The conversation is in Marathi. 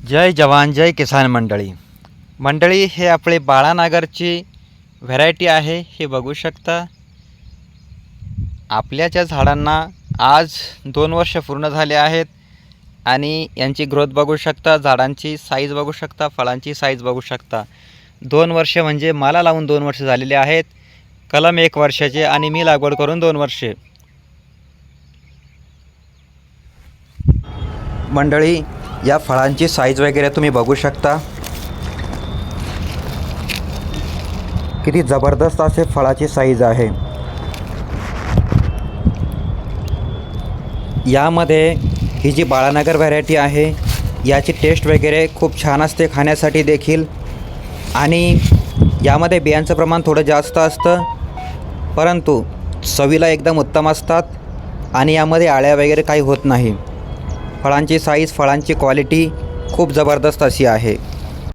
जय जवान जय किसान मंडळी हे आपले बाळानागरची व्हरायटी आहे. हे बघू शकता. आपल्याच्या झाडांना आज 2 वर्ष पूर्ण झाले आहेत आणि यांची ग्रोथ बघू शकता, झाडांची साईज बघू शकता, फळांची साईज बघू शकता. 2 वर्ष म्हणजे मला लावून 2 वर्ष झालेले आहेत. कलम 1 वर्षाचे आणि मी लागवड करून 2 वर्षे. मंडळी, या फळांची साईज वगैरे तुम्ही बघू शकता. किती जबरदस्त असे फळाची साईज आहे. यामध्ये ही जी बाळानगर व्हरायटी आहे याची टेस्ट वगैरे खूप छान असते खाण्यासाठी देखील. आणि यामध्ये बियांचं प्रमाण थोडं जास्त असतं, परंतु चवीला एकदम उत्तम असतात आणि यामध्ये आळ्या वगैरे काही होत नाही. फळांची साईज, फळांची क्वालिटी खूप जबरदस्त अशी आहे.